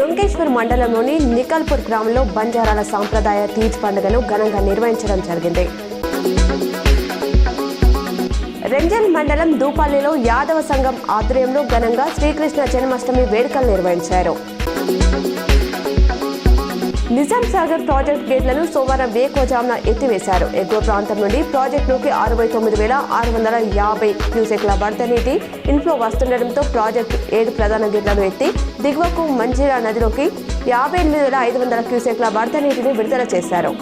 డొంకేశ్వర్ మండలంలోని నికల్పూర్ గ్రామంలో బంజారాల సాంప్రదాయ తీజ్ పండుగను ఘనంగా నిర్వహించడం జరిగింది. రెంజల్ మండలం దూపల్లిలో యాదవ సంఘం ఆధ్వర్యంలో ఘనంగా శ్రీకృష్ణ జన్మాష్టమి వేడుకలు నిర్వహించారు. నిజాం సాగర్ ప్రాజెక్టు గేట్లను సోమవారం వేకువజామున ఎత్తివేశారు. ఎగువ ప్రాంతం నుండి ప్రాజెక్టులోకి 69,650 క్యూసెక్ల వరద నీటి ఇన్ఫ్లో వస్తుండటంతో ప్రాజెక్టు 7 ప్రధాన గేట్లను ఎత్తి దిగువకు మంజీరా నదిలోకి 58,500 క్యూసెక్ల వరద నీటిని విడుదల చేశారు.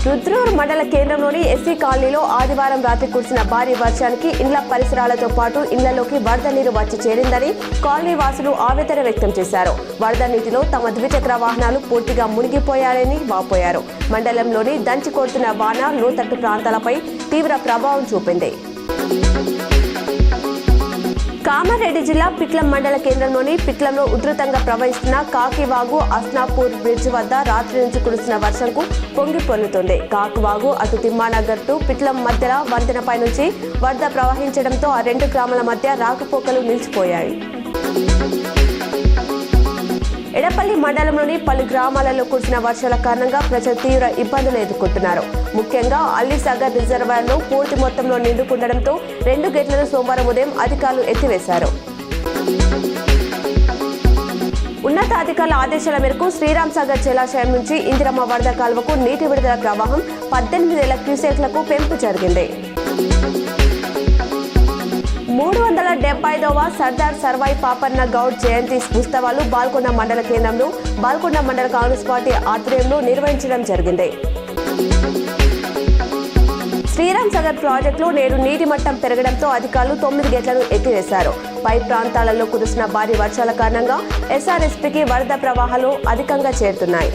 రుద్రూరు మండల కేంద్రంలోని ఎస్సీ కాలనీలో ఆదివారం రాత్రి కురిసిన భారీ వర్షానికి ఇండ్ల పరిసరాలతో పాటు ఇళ్లలోకి వరద నీరు వచ్చి చేరిందని కాలనీ వాసులు ఆవేదన వ్యక్తం చేశారు. వరద నీటిలో తమ ద్విచక్ర వాహనాలు పూర్తిగా మునిగిపోయారని వాపోయారు. మండలంలోని దంచి కొడుతున్న వాన లోతట్టు ప్రాంతాలపై తీవ్ర ప్రభావం చూపింది. కామారెడ్డి జిల్లా పిట్లం మండల కేంద్రంలోని పిట్లంలో ఉధృతంగా ప్రవహిస్తున్న కాకివాగు అస్నాపూర్ బ్రిడ్జ్ వద్ద రాత్రి నుంచి కురుస్తున్న వర్షంకు పొంగి పొర్లుతుంది. కాకివాగు అటు తిమ్మానగర్ టు పిట్లం మధ్యలో వంతెనపై నుంచి వరద ప్రవహించడంతో ఆ 2 గ్రామాల మధ్య రాకపోకలు నిలిచిపోయాయి. ఎడపల్లి మండలంలోని పలు గ్రామాలలో కురిసిన వర్షాల కారణంగా ప్రజలు తీవ్ర ఇబ్బందులు ఎదుర్కొంటున్నారు. ముఖ్యంగా అల్లిసాగర్ రిజర్వాయర్లో పూర్తి మొత్తంలో నిండుకుండడంతో 2 గేట్లను సోమవారం ఉదయం అధికారులు ఎత్తివేశారు. ఉన్నతాధికారుల ఆదేశాల మేరకు శ్రీరామ్ సాగర్ జలాశయం నుంచి ఇందిరమ్మ వరద కాలువకు నీటి విడుదల ప్రవాహం 18,000 క్యూసెక్లకు పెంపు జరిగింది. 375వ సర్దార్ సర్వాయి పాపన్న గౌడ్ జయంతి ఉత్సవాలు బాల్కొండ మండల కేంద్రంలో బాల్కొండ మండల కాంగ్రెస్ పార్టీ ఆధ్వర్యంలో నిర్వహించడం జరిగింది. శ్రీరామ్ సాగర్ ప్రాజెక్టులో నేడు నీటి మట్టం పెరగడంతో అధికారులు 9 గేట్లను ఎత్తివేశారు. పై ప్రాంతాలలో కురిసిన భారీ వర్షాల కారణంగా ఎస్ఆర్ఎస్పీకి వరద ప్రవాహాలు అధికంగా చేరుతున్నాయి.